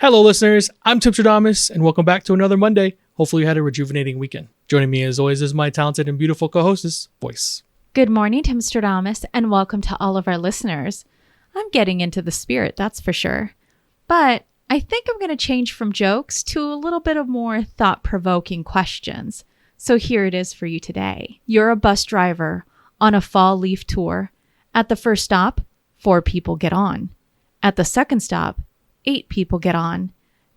Hello, listeners. I'm Timstradamus, and welcome back to another Monday. Hopefully you had a rejuvenating weekend. Joining me, as always, is my talented and beautiful co-hostess, Voyse. Good morning, Timstradamus, and welcome to all of our listeners. I'm getting into the spirit, that's for sure. But I think I'm going to change from jokes to a little bit of more thought-provoking questions. So here it is for you today. You're a bus driver on a fall leaf tour. At the first stop, 4 people get on. At the second stop, 8 people get on.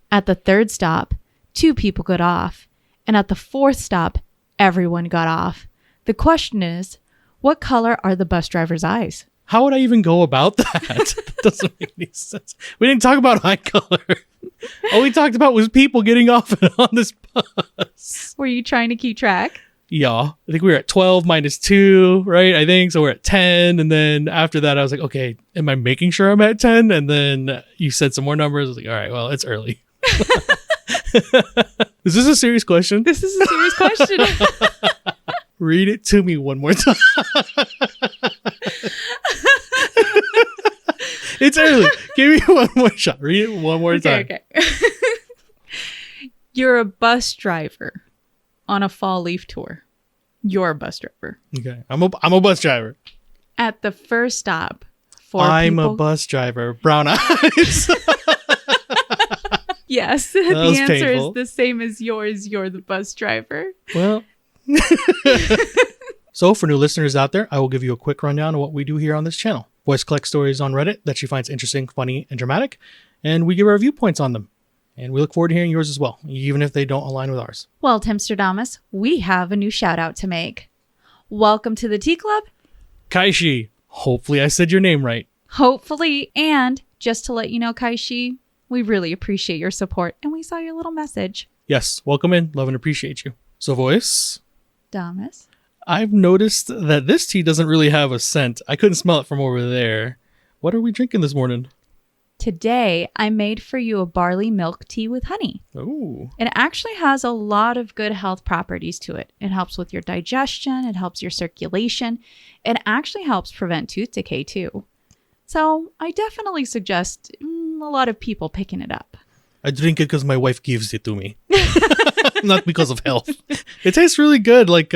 At the third stop, 2 people got off. And at the fourth stop, everyone got off. The question is, what color are the bus driver's eyes? How would I even go about that? That doesn't make any sense. We didn't talk about eye color. All we talked about was people getting off and on this bus. Were you trying to keep track? Yeah. I think we were at 12 minus 2, right? I think. So we're at 10. And then after that, I was like, okay, am I making sure I'm at 10? And then you said some more numbers. I was like, all right, well, it's early. Is this a serious question? This is a serious question. Read it to me one more time. It's early. Give me one more shot. Read it one more time. Okay. You're a bus driver on a fall leaf tour. You're a bus driver. Okay. I'm a bus driver. At the first stop, 4 I'm people... a bus driver. Brown eyes. Yes. The was answer painful. is the same as yours. You're the bus driver. Well. So for new listeners out there, I will give you a quick rundown of what we do here on this channel. Voyse collects stories on Reddit that she finds interesting, funny, and dramatic, and we give our viewpoints on them. And we look forward to hearing yours as well, even if they don't align with ours. Well, Timstradamus, we have a new shout out to make. Welcome to the Tea Club. Kaishi, hopefully I said your name right. Hopefully, and just to let you know, Kaishi, we really appreciate your support, and we saw your little message. Yes, welcome in, love and appreciate you. So Voyse, Damus. I've noticed that this tea doesn't really have a scent. I couldn't smell it from over there. What are we drinking this morning? Today, I made for you a barley milk tea with honey. Ooh. It actually has a lot of good health properties to it. It helps with your digestion. It helps your circulation. It actually helps prevent tooth decay too. So I definitely suggest a lot of people picking it up. I drink it because my wife gives it to me. Not because of health. It tastes really good, like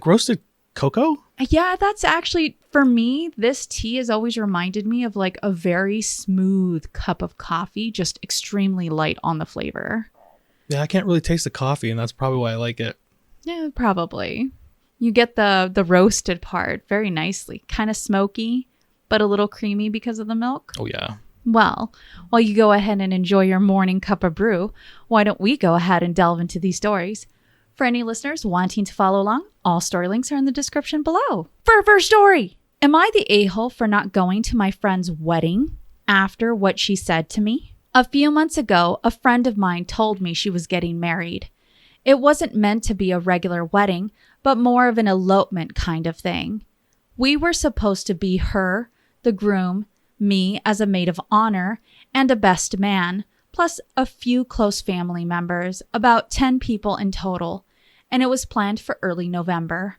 roasted cocoa. Yeah, that's actually, for me, this tea has always reminded me of like a very smooth cup of coffee, just extremely light on the flavor. Yeah, I can't really taste the coffee, and that's probably why I like it. Yeah, probably. You get the roasted part very nicely, kind of smoky, but a little creamy because of the milk. Oh, yeah. Well, while you go ahead and enjoy your morning cup of brew, why don't we go ahead and delve into these stories? For any listeners wanting to follow along, all story links are in the description below. For our first story, am I the a-hole for not going to my friend's wedding after what she said to me? A few months ago, a friend of mine told me she was getting married. It wasn't meant to be a regular wedding, but more of an elopement kind of thing. We were supposed to be her, the groom, me as a maid of honor, and a best man, plus a few close family members, about 10 people in total, and it was planned for early November.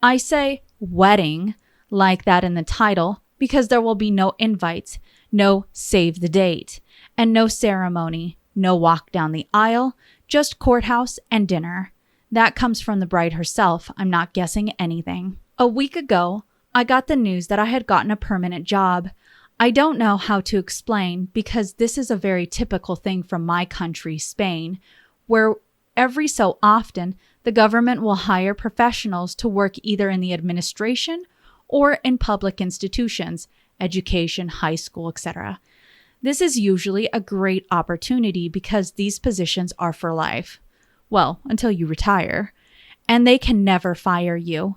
I say wedding like that in the title because there will be no invites, no save the date, and no ceremony, no walk down the aisle, just courthouse and dinner. That comes from the bride herself. I'm not guessing anything. A week ago, I got the news that I had gotten a permanent job. I don't know how to explain because this is a very typical thing from my country, Spain, where every so often the government will hire professionals to work either in the administration or in public institutions, education, high school, etc. This is usually a great opportunity because these positions are for life. Well, until you retire, and they can never fire you.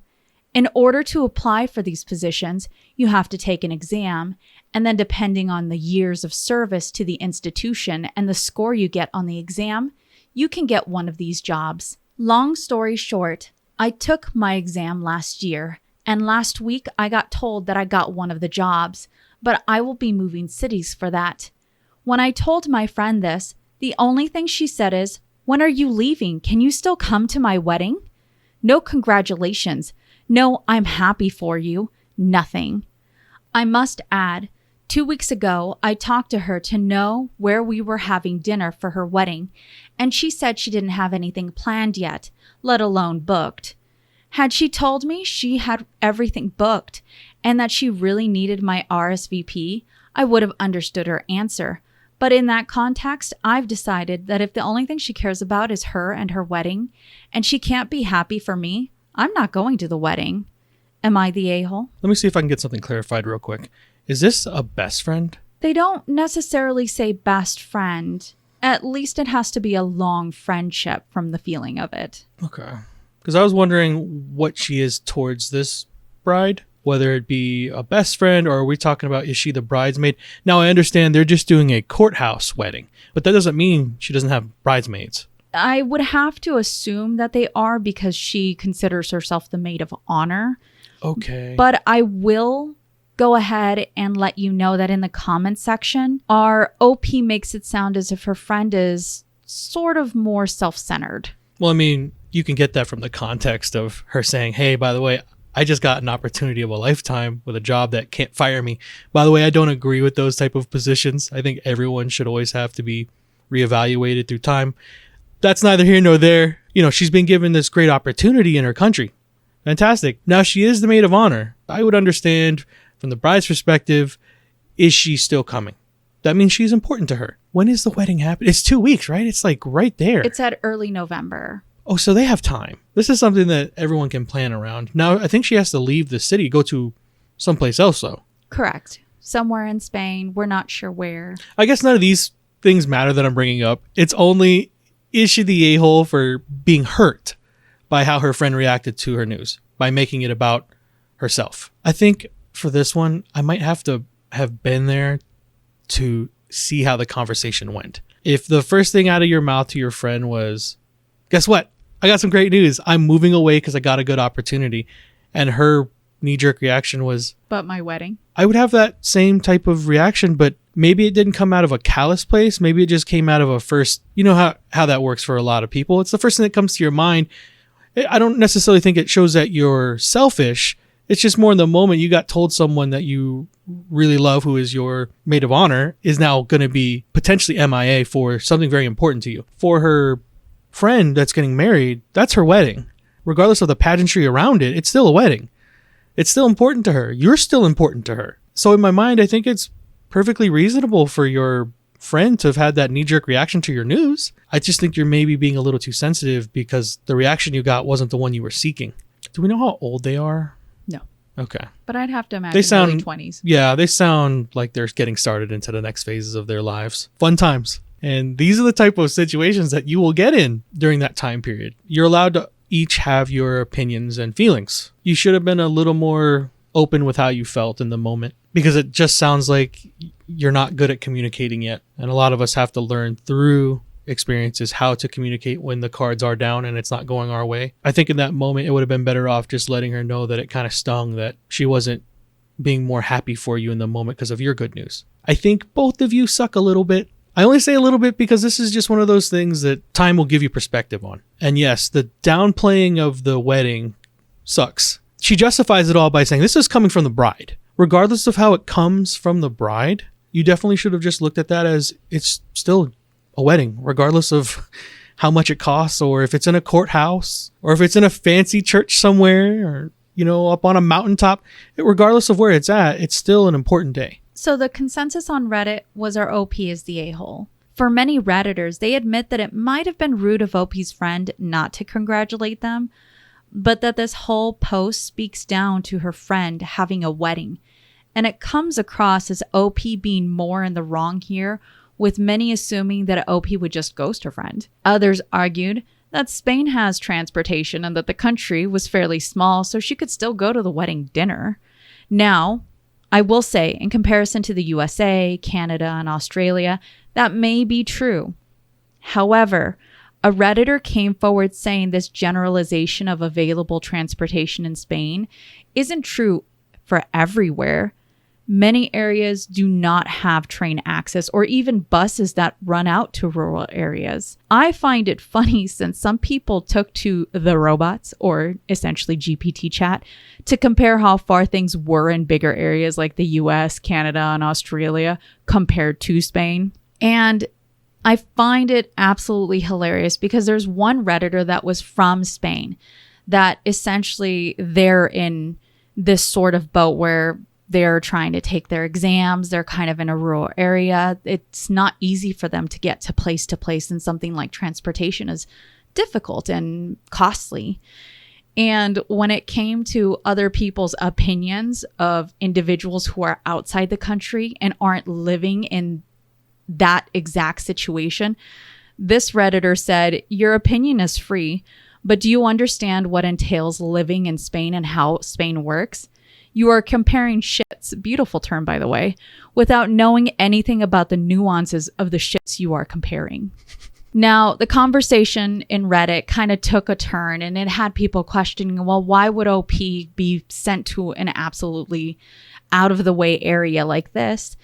In order to apply for these positions, you have to take an exam, and then depending on the years of service to the institution and the score you get on the exam, you can get one of these jobs. Long story short, I took my exam last year, and last week I got told that I got one of the jobs, but I will be moving cities for that. When I told my friend this, the only thing she said is, "When are you leaving? Can you still come to my wedding?" No congratulations. No, I'm happy for you. Nothing. I must add, 2 weeks ago, I talked to her to know where we were having dinner for her wedding, and she said she didn't have anything planned yet, let alone booked. Had she told me she had everything booked and that she really needed my RSVP, I would have understood her answer. But in that context, I've decided that if the only thing she cares about is her and her wedding, and she can't be happy for me, I'm not going to the wedding. Am I the a-hole? Let me see if I can get something clarified real quick. Is this a best friend? They don't necessarily say best friend. At least it has to be a long friendship from the feeling of it. Okay. Because I was wondering what she is towards this bride, whether it be a best friend or are we talking about is she the bridesmaid? Now, I understand they're just doing a courthouse wedding, but that doesn't mean she doesn't have bridesmaids. I would have to assume that they are because she considers herself the maid of honor. Okay. But I will go ahead and let you know that in the comments section, our OP makes it sound as if her friend is sort of more self-centered. Well, I mean, you can get that from the context of her saying, hey, by the way, I just got an opportunity of a lifetime with a job that can't fire me. By the way, I don't agree with those type of positions. I think everyone should always have to be reevaluated through time. That's neither here nor there. You know, she's been given this great opportunity in her country. Fantastic. Now she is the maid of honor. I would understand from the bride's perspective, is she still coming? That means she's important to her. When is the wedding happening? It's 2 weeks, right? It's like right there. It's at early November. Oh, so they have time. This is something that everyone can plan around. Now, I think she has to leave the city, go to someplace else, though. Correct. Somewhere in Spain. We're not sure where. I guess none of these things matter that I'm bringing up. It's only, is she the a-hole for being hurt by how her friend reacted to her news, by making it about herself? I think for this one, I might have to have been there to see how the conversation went. If the first thing out of your mouth to your friend was, guess what? I got some great news. I'm moving away because I got a good opportunity. And her knee-jerk reaction was, but my wedding? I would have that same type of reaction, but maybe it didn't come out of a callous place. Maybe it just came out of a first, you know how that works for a lot of people. It's the first thing that comes to your mind. I don't necessarily think it shows that you're selfish. It's just more in the moment you got told someone that you really love, who is your maid of honor, is now going to be potentially MIA for something very important to you. For her friend that's getting married, that's her wedding. Regardless of the pageantry around it, it's still a wedding. It's still important to her. You're still important to her. So in my mind, I think it's perfectly reasonable for your friend to have had that knee-jerk reaction to your news. I just think you're maybe being a little too sensitive because the reaction you got wasn't the one you were seeking. Do we know how old they are? No. Okay. But I'd have to imagine They sound early 20s. Yeah, they sound like they're getting started into the next phases of their lives. Fun times. And these are the type of situations that you will get in during that time period. You're allowed to each have your opinions and feelings. You should have been a little more open with how you felt in the moment, because it just sounds like you're not good at communicating yet. And a lot of us have to learn through experiences how to communicate when the cards are down and it's not going our way. I think in that moment, it would have been better off just letting her know that it kind of stung that she wasn't being more happy for you in the moment because of your good news. I think both of you suck a little bit. I only say a little bit because this is just one of those things that time will give you perspective on. And yes, the downplaying of the wedding sucks. She justifies it all by saying this is coming from the bride. Regardless of how it comes from the bride, you definitely should have just looked at that as it's still a wedding, regardless of how much it costs, or if it's in a courthouse, or if it's in a fancy church somewhere, or, you know, up on a mountaintop. Regardless of where it's at, it's still an important day. So the consensus on Reddit was our OP is the a-hole. For many Redditors, they admit that it might have been rude of OP's friend not to congratulate them, but that this whole post speaks down to her friend having a wedding. And it comes across as OP being more in the wrong here, with many assuming that OP would just ghost her friend. Others argued that Spain has transportation and that the country was fairly small, so she could still go to the wedding dinner. Now, I will say, in comparison to the USA, Canada, and Australia, that may be true. However, a Redditor came forward saying this generalization of available transportation in Spain isn't true for everywhere. Many areas do not have train access or even buses that run out to rural areas. I find it funny since some people took to the robots, or essentially GPT chat, to compare how far things were in bigger areas like the US, Canada, and Australia compared to Spain. And I find it absolutely hilarious because there's one Redditor that was from Spain that essentially they're in this sort of boat where they're trying to take their exams. They're kind of in a rural area. It's not easy for them to get to place, and something like transportation is difficult and costly. And when it came to other people's opinions of individuals who are outside the country and aren't living in that exact situation, this Redditor said, "Your opinion is free, but do you understand what entails living in Spain and how Spain works? You are comparing shits," beautiful term by the way, "without knowing anything about the nuances of the shits you are comparing." Now, the conversation in Reddit kind of took a turn, and it had people questioning, well, why would OP be sent to an absolutely out of the way area like this?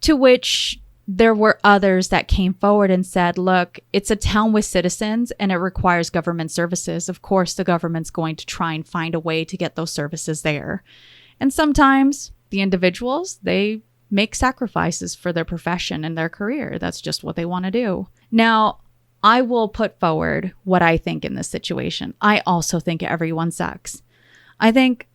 To which there were others that came forward and said, look, it's a town with citizens and it requires government services. Of course, the government's going to try and find a way to get those services there. And sometimes the individuals, they make sacrifices for their profession and their career. That's just what they want to do. Now, I will put forward what I think in this situation. I also think everyone sucks. I think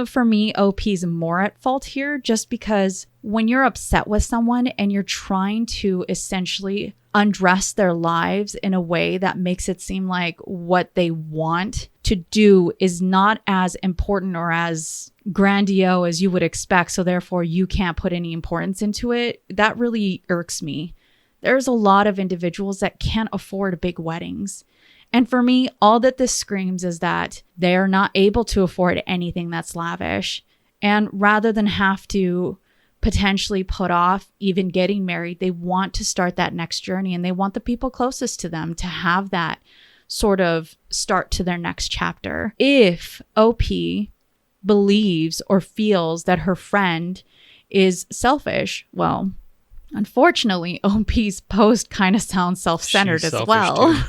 for me, OP's more at fault here just because when you're upset with someone and you're trying to essentially undress their lives in a way that makes it seem like what they want to do is not as important or as grandiose as you would expect, so therefore you can't put any importance into it, that really irks me. There's a lot of individuals that can't afford big weddings. And for me, all that this screams is that they're not able to afford anything that's lavish. And rather than have to potentially put off even getting married, they want to start that next journey, and they want the people closest to them to have that sort of start to their next chapter. If OP believes or feels that her friend is selfish, well, unfortunately, OP's post kind of sounds self-centered as well.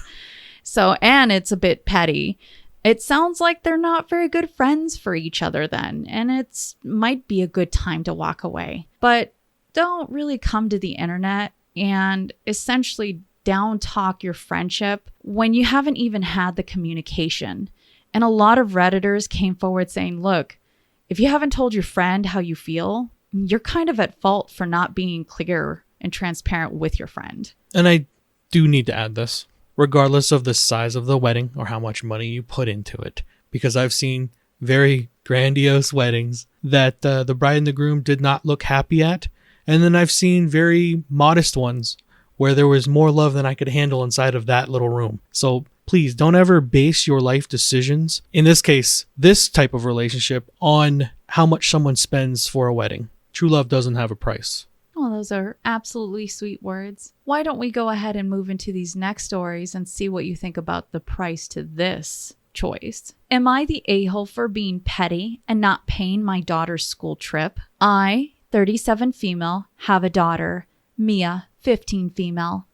So, and it's a bit petty. It sounds like they're not very good friends for each other then, and it's might be a good time to walk away. But don't really come to the internet and essentially down talk your friendship when you haven't even had the communication. And a lot of Redditors came forward saying, look, if you haven't told your friend how you feel, you're kind of at fault for not being clear and transparent with your friend. And I do need to add this, regardless of the size of the wedding or how much money you put into it, because I've seen very grandiose weddings that the bride and the groom did not look happy at. And then I've seen very modest ones where there was more love than I could handle inside of that little room. So please don't ever base your life decisions, in this case, this type of relationship, on how much someone spends for a wedding. True love doesn't have a price. Well, those are absolutely sweet words. Why don't we go ahead and move into these next stories and see what you think about the price to this choice? Am I the a-hole for being petty and not paying my daughter's school trip? I, 37 female, have a daughter. Mia, 15 female.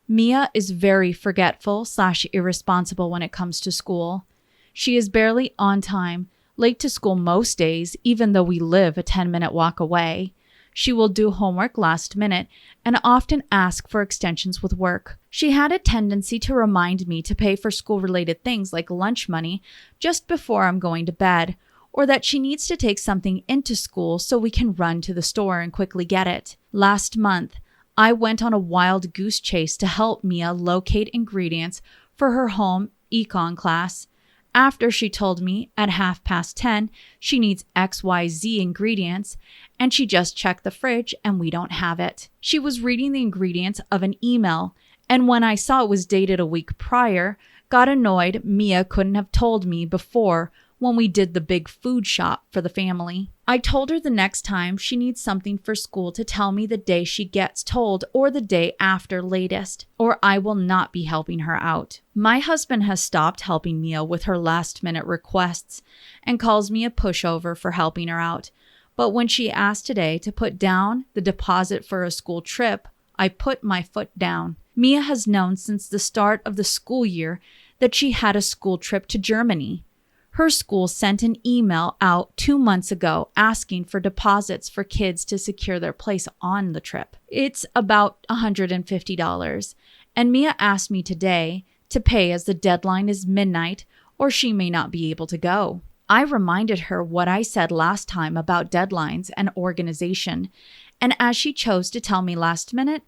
Mia is very forgetful/irresponsible when it comes to school. She is barely on time, late to school most days, even though we live a 10-minute walk away. She will do homework last minute and often ask for extensions with work. She had a tendency to remind me to pay for school-related things like lunch money just before I'm going to bed, or that she needs to take something into school so we can run to the store and quickly get it. Last month, I went on a wild goose chase to help Mia locate ingredients for her home econ class. After she told me at 10:30 she needs XYZ ingredients, and she just checked the fridge and we don't have it. She was reading the ingredients of an email, and when I saw it was dated a week prior, got annoyed Mia couldn't have told me before when we did the big food shop for the family. I told her the next time she needs something for school to tell me the day she gets told or the day after latest, or I will not be helping her out. My husband has stopped helping Mia with her last minute requests and calls me a pushover for helping her out. But when she asked today to put down the deposit for a school trip, I put my foot down. Mia has known since the start of the school year that she had a school trip to Germany. Her school sent an email out 2 months ago asking for deposits for kids to secure their place on the trip. It's about $150, and Mia asked me today to pay as the deadline is midnight or she may not be able to go. I reminded her what I said last time about deadlines and organization, and as she chose to tell me last minute,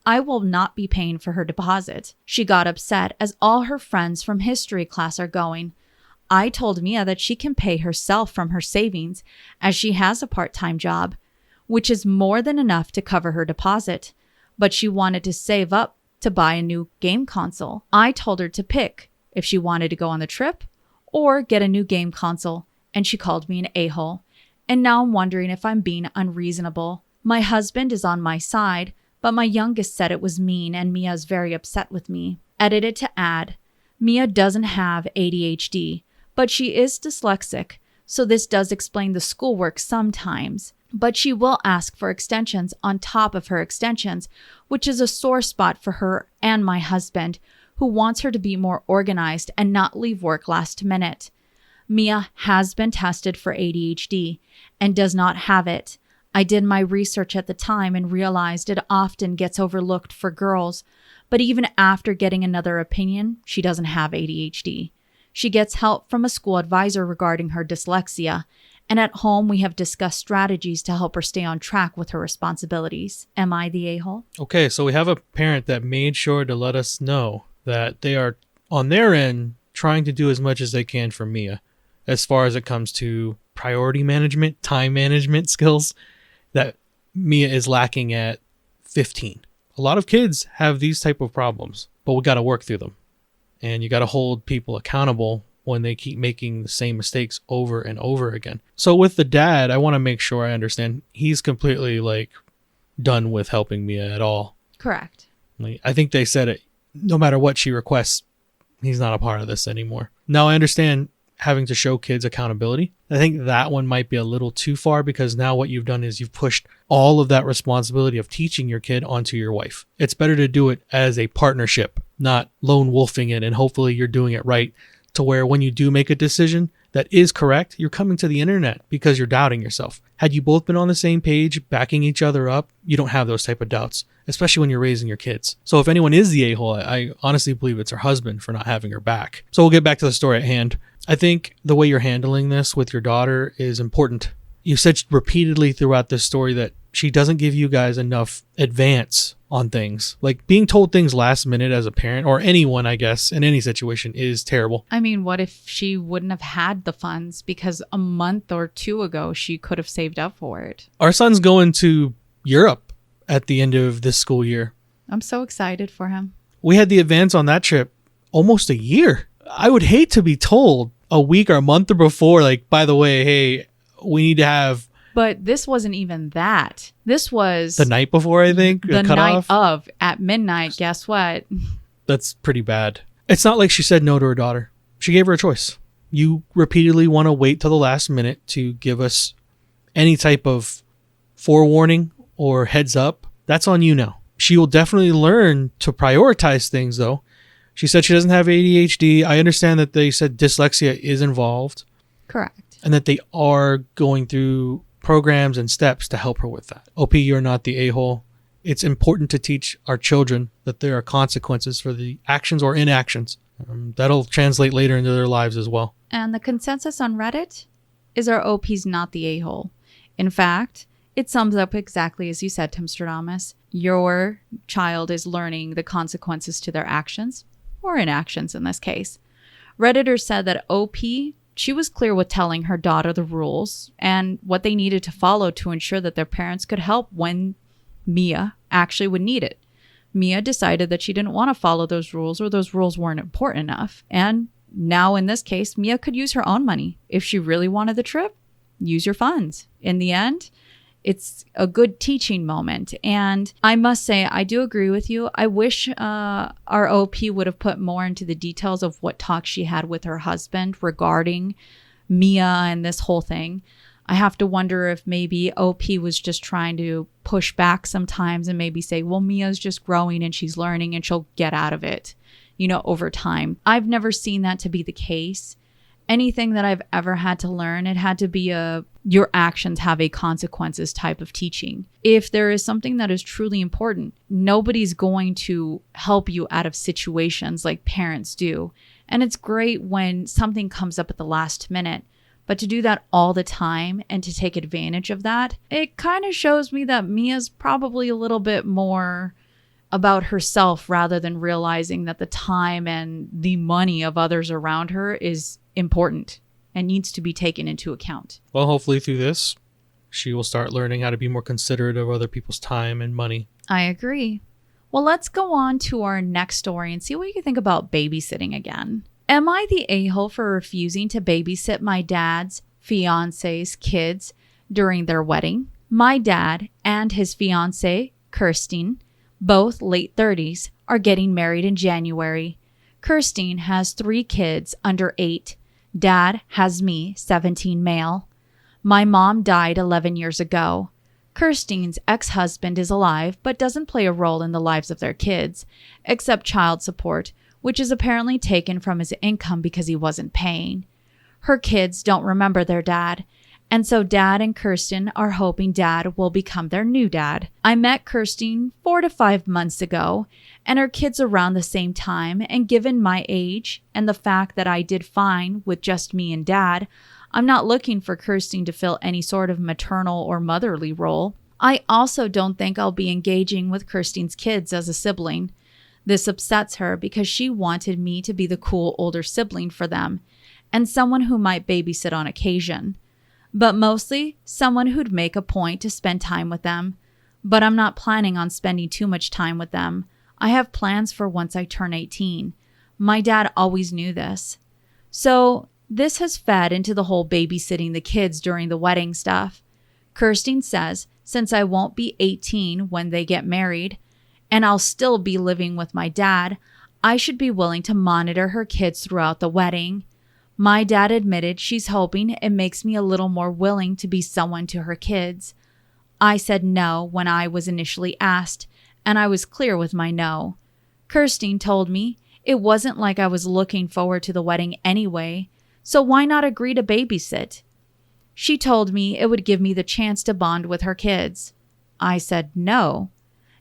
I will not be paying for her deposit. She got upset as all her friends from history class are going. I told Mia that she can pay herself from her savings as she has a part-time job, which is more than enough to cover her deposit, but she wanted to save up to buy a new game console. I told her to pick if she wanted to go on the trip or get a new game console, and she called me an a-hole. And now I'm wondering if I'm being unreasonable. My husband is on my side, but my youngest said it was mean and Mia's very upset with me. Edited to add, Mia doesn't have ADHD, but she is dyslexic, so this does explain the schoolwork sometimes. But she will ask for extensions on top of her extensions, which is a sore spot for her and my husband, who wants her to be more organized and not leave work last minute. Mia has been tested for ADHD and does not have it. I did my research at the time and realized it often gets overlooked for girls, but even after getting another opinion, she doesn't have ADHD. She gets help from a school advisor regarding her dyslexia, and at home we have discussed strategies to help her stay on track with her responsibilities. Am I the a-hole? Okay, so we have a parent that made sure to let us know that they are, on their end, trying to do as much as they can for Mia as far as it comes to priority management, time management skills that Mia is lacking at 15. A lot of kids have these type of problems, but we got to work through them. And you got to hold people accountable when they keep making the same mistakes over and over again. So with the dad, I want to make sure I understand he's completely done with helping Mia at all. Correct. I think they said it. No matter what she requests, he's not a part of this anymore. Now I understand having to show kids accountability. I think that one might be a little too far because now what you've done is you've pushed all of that responsibility of teaching your kid onto your wife. It's better to do it as a partnership, not lone wolfing it, and hopefully you're doing it right to where when you do make a decision that is correct, you're coming to the internet because you're doubting yourself. Had you both been on the same page, backing each other up, you don't have those type of doubts, especially when you're raising your kids. So if anyone is the a-hole, I honestly believe it's her husband for not having her back. So we'll get back to the story at hand. I think the way you're handling this with your daughter is important. You said repeatedly throughout this story that she doesn't give you guys enough advance on things. Like being told things last minute as a parent, or anyone, I guess, in any situation is terrible. I mean, what if she wouldn't have had the funds because a month or two ago she could have saved up for it? Our son's going to Europe at the end of this school year. I'm so excited for him. We had the advance on that trip almost a year. I would hate to be told a week or a month before, by the way, hey, we need to have. But this wasn't even that. This was the night before, I think. The night of, at midnight. Guess what? That's pretty bad. It's not like she said no to her daughter. She gave her a choice. You repeatedly want to wait till the last minute to give us any type of forewarning or heads up. That's on you now. She will definitely learn to prioritize things, though. She said she doesn't have ADHD. I understand that they said dyslexia is involved. Correct. And that they are going through programs and steps to help her with that. OP, you're not the a-hole. It's important to teach our children that there are consequences for the actions or inactions. That'll translate later into their lives as well. And the consensus on Reddit is our OP's not the a-hole. In fact, it sums up exactly as you said, Timstradamus. Your child is learning the consequences to their actions, or inactions in this case. Redditors said that OP, she was clear with telling her daughter the rules and what they needed to follow to ensure that their parents could help when Mia actually would need it. Mia decided that she didn't want to follow those rules, or those rules weren't important enough. And now in this case, Mia could use her own money. If she really wanted the trip, use your funds. In the end, it's a good teaching moment. And I must say, I do agree with you. I wish our OP would have put more into the details of what talk she had with her husband regarding Mia and this whole thing. I have to wonder if maybe OP was just trying to push back sometimes and maybe say, well, Mia's just growing and she's learning and she'll get out of it, over time. I've never seen that to be the case. Anything that I've ever had to learn, it had to be your actions have a consequences type of teaching. If there is something that is truly important, nobody's going to help you out of situations like parents do. And it's great when something comes up at the last minute. But to do that all the time and to take advantage of that, it kind of shows me that Mia's probably a little bit more about herself rather than realizing that the time and the money of others around her is important and needs to be taken into account. Well, hopefully through this, she will start learning how to be more considerate of other people's time and money. I agree. Well, let's go on to our next story and see what you think about babysitting again. Am I the a-hole for refusing to babysit my dad's fiance's kids during their wedding? My dad and his fiancée, Kirstine, both late 30s, are getting married in January. Kirstine has 3 kids under 8. Dad has me, 17 male. My mom died 11 years ago. Kirstine's ex-husband is alive but doesn't play a role in the lives of their kids, except child support, which is apparently taken from his income because he wasn't paying. Her kids don't remember their dad, and so Dad and Kirstine are hoping Dad will become their new dad. I met Kirstine 4 to 5 months ago, and her kids around the same time, and given my age and the fact that I did fine with just me and Dad, I'm not looking for Kirstine to fill any sort of maternal or motherly role. I also don't think I'll be engaging with Kirstine's kids as a sibling. This upsets her because she wanted me to be the cool older sibling for them and someone who might babysit on occasion, but mostly someone who'd make a point to spend time with them. But I'm not planning on spending too much time with them. I have plans for once I turn 18. My dad always knew this. So this has fed into the whole babysitting the kids during the wedding stuff. Kirstine says since I won't be 18 when they get married, and I'll still be living with my dad, I should be willing to monitor her kids throughout the wedding. My dad admitted she's hoping it makes me a little more willing to be someone to her kids. I said no when I was initially asked, and I was clear with my no. Kirstine told me it wasn't like I was looking forward to the wedding anyway, so why not agree to babysit? She told me it would give me the chance to bond with her kids. I said no.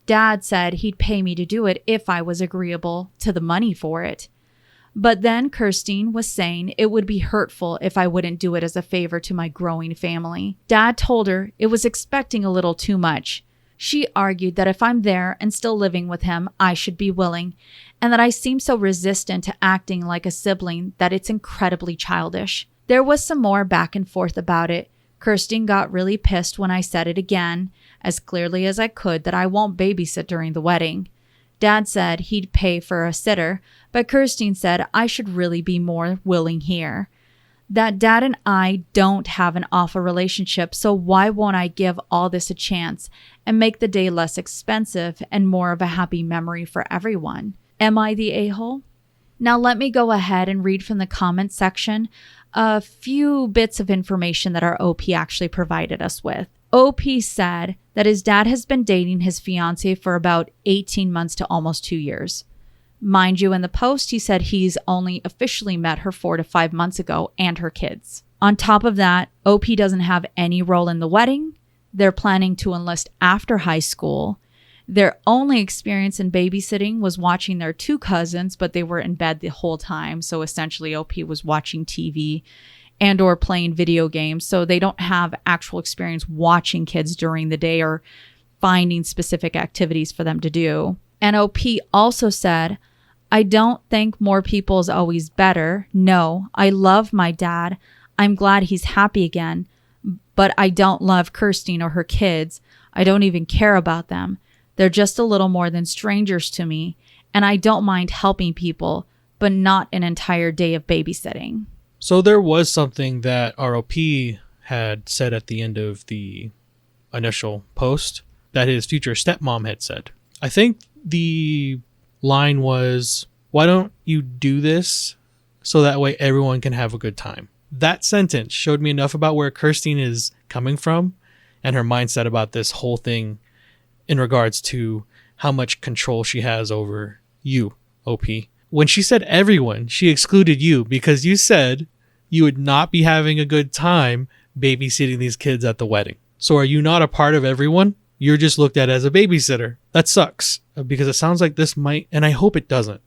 Dad said he'd pay me to do it if I was agreeable to the money for it. But then Kirstine was saying it would be hurtful if I wouldn't do it as a favor to my growing family. Dad told her it was expecting a little too much. She argued that if I'm there and still living with him, I should be willing, and that I seem so resistant to acting like a sibling that it's incredibly childish. There was some more back and forth about it. Kirstine got really pissed when I said it again, as clearly as I could, that I won't babysit during the wedding. Dad said he'd pay for a sitter, but Kirstine said I should really be more willing here. That Dad and I don't have an awful relationship, so why won't I give all this a chance and make the day less expensive and more of a happy memory for everyone? Am I the a-hole? Now let me go ahead and read from the comment section a few bits of information that our OP actually provided us with. OP said that his dad has been dating his fiancée for about 18 months to almost 2 years. Mind you, in the post, he said he's only officially met her 4 to 5 months ago and her kids. On top of that, OP doesn't have any role in the wedding. They're planning to enlist after high school. Their only experience in babysitting was watching their 2 cousins, but they were in bed the whole time. So essentially, OP was watching TV and or playing video games. So they don't have actual experience watching kids during the day or finding specific activities for them to do. And OP also said, I don't think more people is always better. No, I love my dad. I'm glad he's happy again, but I don't love Kirstine or her kids. I don't even care about them. They're just a little more than strangers to me, and I don't mind helping people, but not an entire day of babysitting. So there was something that ROP had said at the end of the initial post that his future stepmom had said. I think the line was, why don't you do this so that way everyone can have a good time? That sentence showed me enough about where Kirstine is coming from and her mindset about this whole thing in regards to how much control she has over you, OP. When she said everyone, she excluded you because you said you would not be having a good time babysitting these kids at the wedding. So are you not a part of everyone? You're just looked at as a babysitter. That sucks because it sounds like this might, and I hope it doesn't,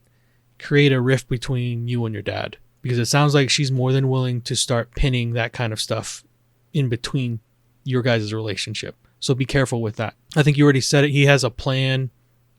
create a rift between you and your dad, because it sounds like she's more than willing to start pinning that kind of stuff in between your guys' relationship. So be careful with that. I think you already said it. He has a plan.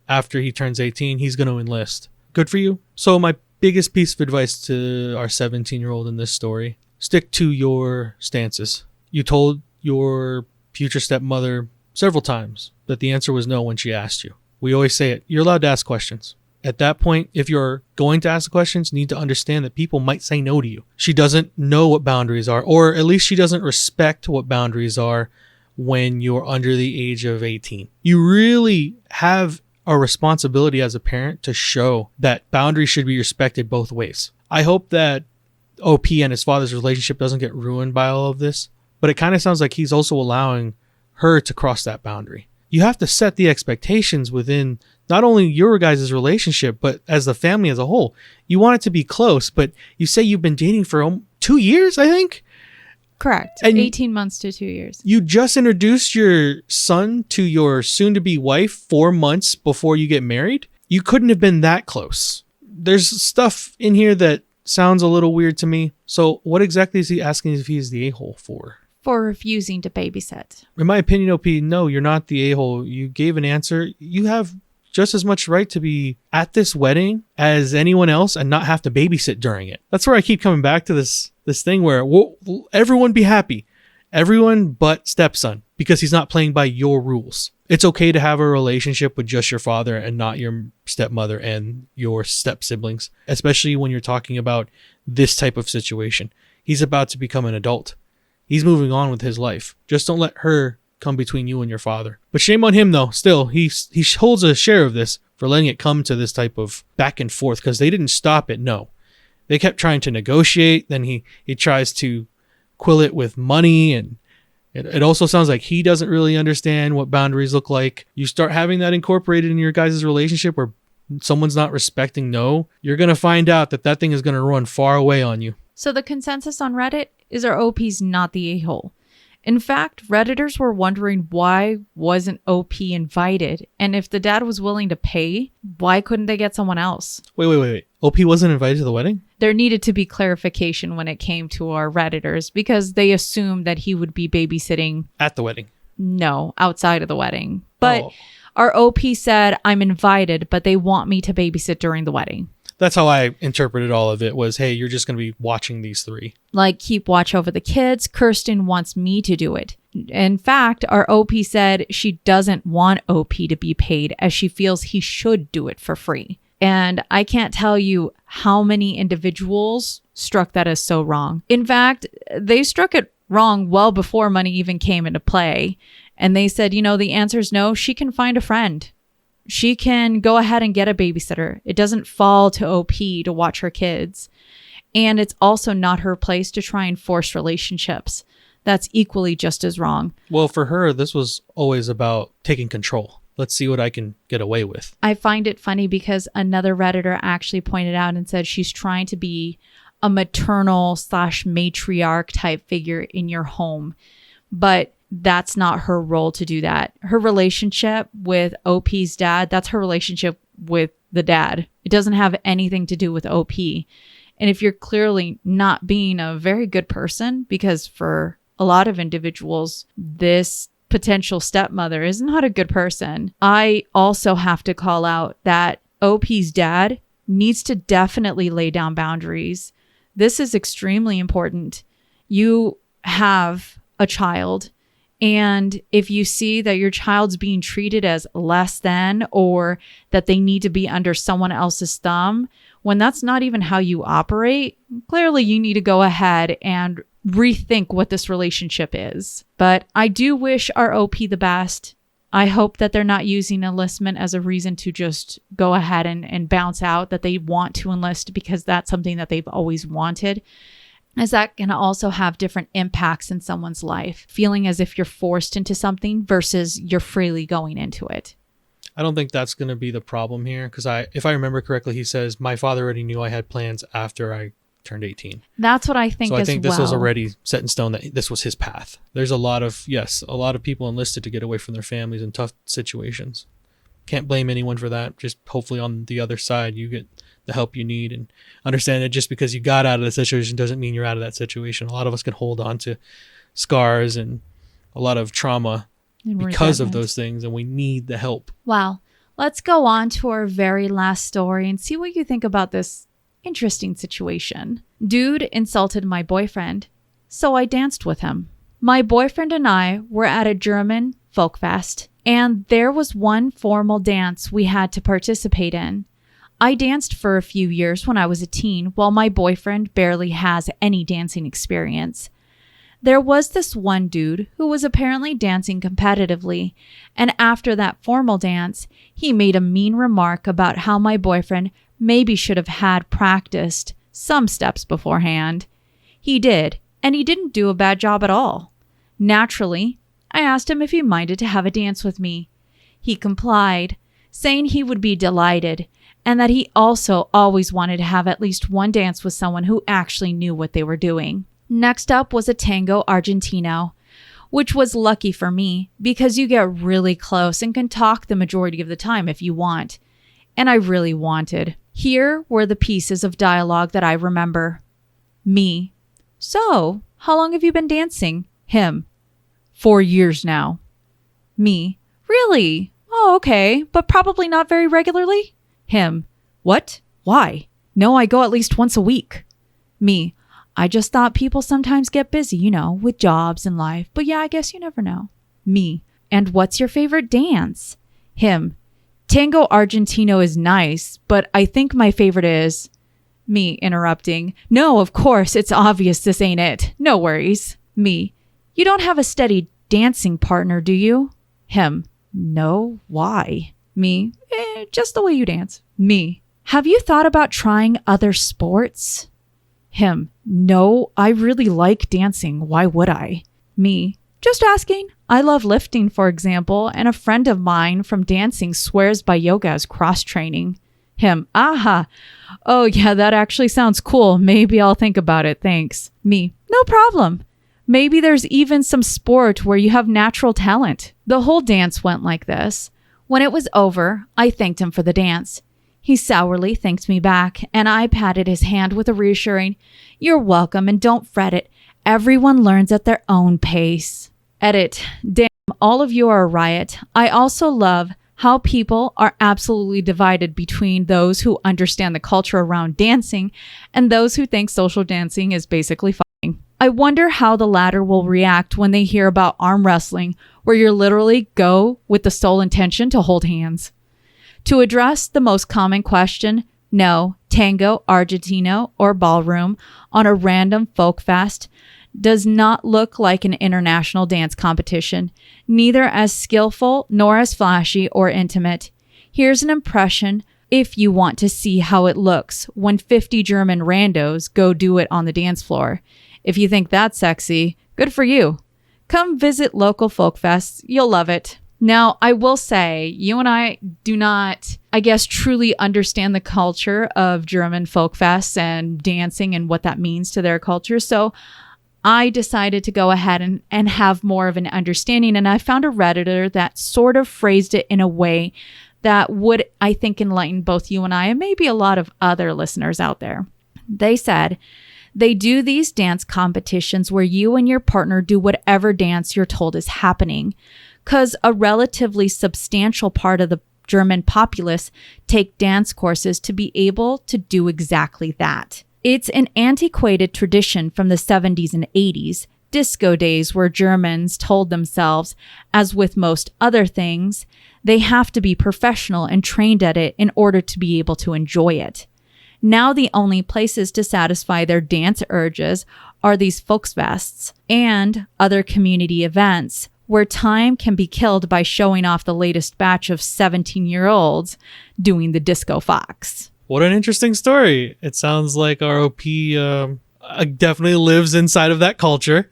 After he turns 18, he's going to enlist. Good for you. So my biggest piece of advice to our 17-year-old in this story, stick to your stances. You told your future stepmother several times that the answer was no when she asked you. We always say it. You're allowed to ask questions. At that point, if you're going to ask the questions, you need to understand that people might say no to you. She doesn't know what boundaries are, or at least she doesn't respect what boundaries are when you're under the age of 18. You really have a responsibility as a parent to show that boundaries should be respected both ways. I hope that OP and his father's relationship doesn't get ruined by all of this, but it kind of sounds like he's also allowing her to cross that boundary. You have to set the expectations within not only your guys' relationship, but as the family as a whole. You want it to be close, but you say you've been dating for 2 years, I think? Correct. And 18 months to 2 years. You just introduced your son to your soon-to-be wife 4 months before you get married. You couldn't have been that close. There's stuff in here that sounds a little weird to me. So what exactly is he asking if he's the a-hole for? For refusing to babysit. In my opinion, OP, no, you're not the a-hole. You gave an answer. You have just as much right to be at this wedding as anyone else and not have to babysit during it. That's where I keep coming back to this thing where everyone be happy. Everyone but stepson, because he's not playing by your rules. It's okay to have a relationship with just your father and not your stepmother and your step siblings, especially when you're talking about this type of situation. He's about to become an adult. He's moving on with his life. Just don't let her come between you and your father. But shame on him, though. Still, he holds a share of this for letting it come to this type of back and forth, because they didn't stop it. No, they kept trying to negotiate. Then he tries to quill it with money, and it also sounds like he doesn't really understand what boundaries look like. You start having that incorporated in your guys' relationship where someone's not respecting no, you're going to find out that thing is going to run far away on you. So the consensus on Reddit is our OP's not the a-hole. In fact, Redditors were wondering why wasn't OP invited? And if the dad was willing to pay, why couldn't they get someone else? Wait. OP wasn't invited to the wedding? There needed to be clarification when it came to our Redditors because they assumed that he would be babysitting. At the wedding? No, outside of the wedding. But our OP said, I'm invited, but they want me to babysit during the wedding. That's how I interpreted all of it was, hey, you're just going to be watching these three. Like, keep watch over the kids. Kirsten wants me to do it. In fact, our OP said she doesn't want OP to be paid as she feels he should do it for free. And I can't tell you how many individuals struck that as so wrong. In fact, they struck it wrong well before money even came into play. And they said, the answer is no, she can find a friend. She can go ahead and get a babysitter. It doesn't fall to OP to watch her kids. And it's also not her place to try and force relationships. That's equally just as wrong. Well, for her, this was always about taking control. Let's see what I can get away with. I find it funny because another Redditor actually pointed out and said she's trying to be a maternal / matriarch type figure in your home. But that's not her role to do that. Her relationship with OP's dad, that's her relationship with the dad. It doesn't have anything to do with OP. And if you're clearly not being a very good person, because for a lot of individuals, this potential stepmother is not a good person, I also have to call out that OP's dad needs to definitely lay down boundaries. This is extremely important. You have a child. And if you see that your child's being treated as less than, or that they need to be under someone else's thumb, when that's not even how you operate, clearly you need to go ahead and rethink what this relationship is. But I do wish our OP the best. I hope that they're not using enlistment as a reason to just go ahead and bounce out, that they want to enlist because that's something that they've always wanted. as that can also have different impacts in someone's life, feeling as if you're forced into something versus you're freely going into it. I don't think that's going to be the problem here because if I remember correctly, he says, my father already knew I had plans after I turned 18. That's what I think So I think this was well. already set in stone that this was his path. There's a lot of people enlisted to get away from their families in tough situations. Can't blame anyone for that. Just hopefully on the other side, you get the help you need and understand that just because you got out of the situation doesn't mean you're out of that situation. A lot of us can hold on to scars and a lot of trauma because of those things, and we need the help. Wow. Let's go on to our very last story and see what you think about this interesting situation. Dude insulted my boyfriend, so I danced with him. My boyfriend and I were at a German folk fest, and there was one formal dance we had to participate in. I danced for a few years when I was a teen, while my boyfriend barely has any dancing experience. There was this one dude who was apparently dancing competitively, and after that formal dance, he made a mean remark about how my boyfriend maybe should have had practiced some steps beforehand. He did, and he didn't do a bad job at all. Naturally, I asked him if he minded to have a dance with me. He complied, saying he would be delighted, and that he also always wanted to have at least one dance with someone who actually knew what they were doing. Next up was a tango argentino, which was lucky for me because you get really close and can talk the majority of the time if you want. And I really wanted. Here were the pieces of dialogue that I remember. Me. So, how long have you been dancing? Him. 4 years now. Me. Really? Oh, okay, but probably not very regularly? Him. What? Why? No, I go at least once a week. Me. I just thought people sometimes get busy, with jobs and life. But yeah, I guess you never know. Me. And what's your favorite dance? Him. Tango Argentino is nice, but I think my favorite is... Me interrupting. No, of course, it's obvious this ain't it. No worries. Me. You don't have a steady dancing partner, do you? Him. No, why? Me. Just the way you dance. Me. Have you thought about trying other sports? Him. No, I really like dancing. Why would I? Me. Just asking. I love lifting, for example, and a friend of mine from dancing swears by yoga as cross-training. Him. Aha. Oh yeah, that actually sounds cool. Maybe I'll think about it. Thanks. Me. No problem. Maybe there's even some sport where you have natural talent. The whole dance went like this. When it was over, I thanked him for the dance. He sourly thanked me back, and I patted his hand with a reassuring, "You're welcome, and don't fret it. Everyone learns at their own pace." Edit. Damn, all of you are a riot. I also love how people are absolutely divided between those who understand the culture around dancing and those who think social dancing is basically fighting. I wonder how the latter will react when they hear about arm wrestling, where you literally go with the sole intention to hold hands. To address the most common question, no, tango, argentino, or ballroom on a random folk fest does not look like an international dance competition, neither as skillful nor as flashy or intimate. Here's an impression if you want to see how it looks when 50 German randos go do it on the dance floor. If you think that's sexy, good for you. Come visit local folk fests. You'll love it. Now, I will say, you and I do not, truly understand the culture of German folk fests and dancing and what that means to their culture. So I decided to go ahead and have more of an understanding. And I found a Redditor that sort of phrased it in a way that would, I think, enlighten both you and I, and maybe a lot of other listeners out there. They said, they do these dance competitions where you and your partner do whatever dance you're told is happening, because a relatively substantial part of the German populace take dance courses to be able to do exactly that. It's an antiquated tradition from the 70s and 80s, disco days, where Germans told themselves, as with most other things, they have to be professional and trained at it in order to be able to enjoy it. Now the only places to satisfy their dance urges are these Volksfests and other community events, where time can be killed by showing off the latest batch of 17-year-olds doing the disco fox. What an interesting story. It sounds like our OP definitely lives inside of that culture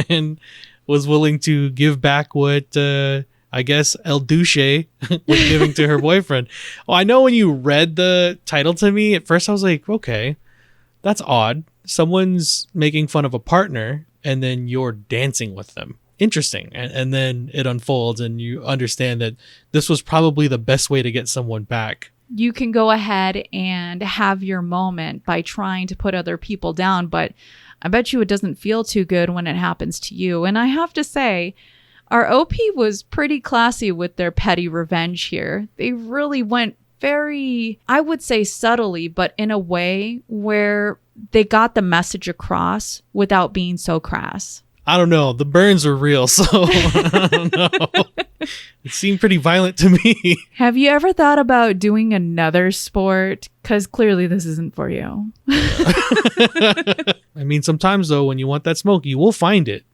and was willing to give back what I guess El Duce was giving to her boyfriend. Well, I know when you read the title to me, at first I was like, okay, that's odd. Someone's making fun of a partner and then you're dancing with them. Interesting. And then it unfolds and you understand that this was probably the best way to get someone back. You can go ahead and have your moment by trying to put other people down, but I bet you it doesn't feel too good when it happens to you. And I have to say, our OP was pretty classy with their petty revenge here. They really went very, I would say subtly, but in a way where they got the message across without being so crass. I don't know. The burns are real, so I don't know. It seemed pretty violent to me. Have you ever thought about doing another sport? Because clearly this isn't for you. I mean, sometimes, though, when you want that smoke, you will find it.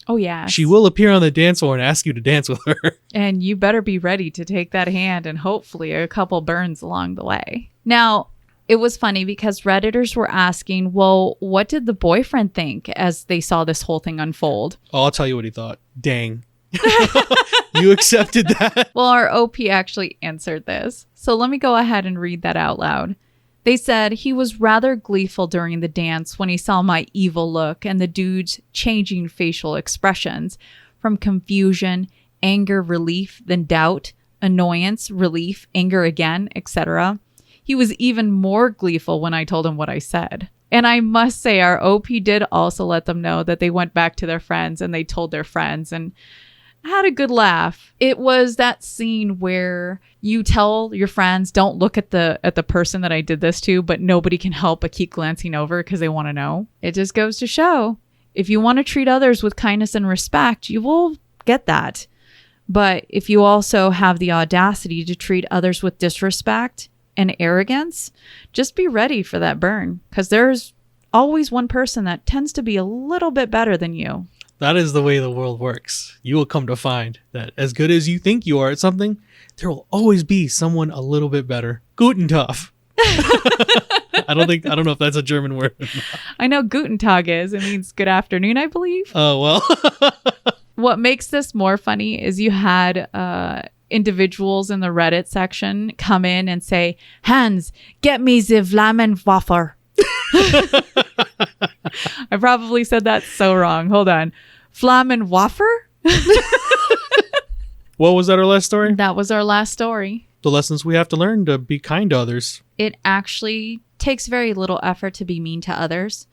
Oh, yeah. She will appear on the dance floor and ask you to dance with her. And you better be ready to take that hand and hopefully a couple burns along the way. Now, it was funny because Redditors were asking, well, what did the boyfriend think as they saw this whole thing unfold? Oh, I'll tell you what he thought. Dang. You accepted that? Well, our OP actually answered this. So let me go ahead and read that out loud. They said he was rather gleeful during the dance when he saw my evil look and the dude's changing facial expressions from confusion, anger, relief, then doubt, annoyance, relief, anger again, etc. He was even more gleeful when I told him what I said. And I must say, our OP did also let them know that they went back to their friends and they told their friends and had a good laugh. It was that scene where you tell your friends, don't look at the person that I did this to, but nobody can help but keep glancing over because they want to know. It just goes to show, if you want to treat others with kindness and respect, you will get that. But if you also have the audacity to treat others with disrespect and arrogance, just be ready for that burn, because there's always one person that tends to be a little bit better than you. That is the way the world works. You will come to find that as good as you think you are at something, there will always be someone a little bit better. Guten Tag. I don't know if that's a German word. I know Guten Tag is. It means good afternoon, I believe. Oh, well. What makes this more funny is you had individuals in the Reddit section come in and say, Hans, get me the Flammenwaffe. I probably said that so wrong. Hold on. Flammenwaffe? What was that, our last story? That was our last story. The lessons we have to learn to be kind to others. It actually takes very little effort to be mean to others.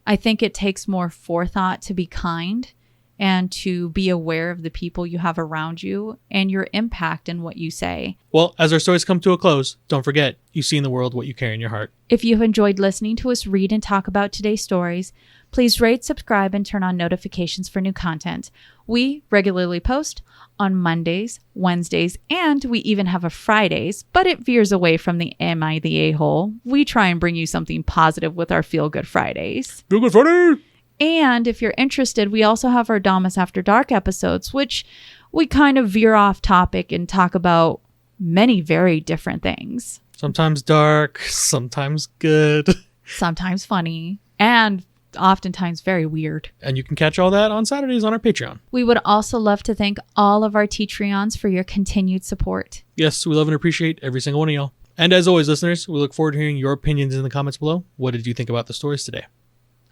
I think it takes more forethought to be kind and to be aware of the people you have around you and your impact in what you say. Well, as our stories come to a close, don't forget, you see in the world what you carry in your heart. If you've enjoyed listening to us read and talk about today's stories, please rate, subscribe, and turn on notifications for new content. We regularly post on Mondays, Wednesdays, and we even have a Fridays, but it veers away from the Am I the A-hole? We try and bring you something positive with our Feel Good Fridays. Feel Good Friday! And if you're interested, we also have our Damas After Dark episodes, which we kind of veer off topic and talk about many very different things. Sometimes dark, sometimes good. Sometimes funny, and oftentimes very weird. And you can catch all that on Saturdays on our Patreon. We would also love to thank all of our Patreons for your continued support. Yes, we love and appreciate every single one of y'all. And as always, listeners, we look forward to hearing your opinions in the comments below. What did you think about the stories today?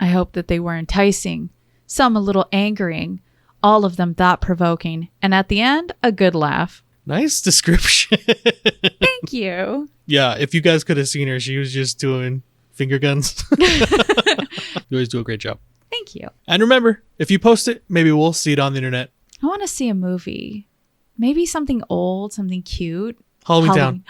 I hope that they were enticing, some a little angering, all of them thought-provoking, and at the end, a good laugh. Nice description. Thank you. Yeah, if you guys could have seen her, she was just doing finger guns. You always do a great job. Thank you. And remember, if you post it, maybe we'll see it on the internet. I want to see a movie. Maybe something old, something cute. Halloween Town.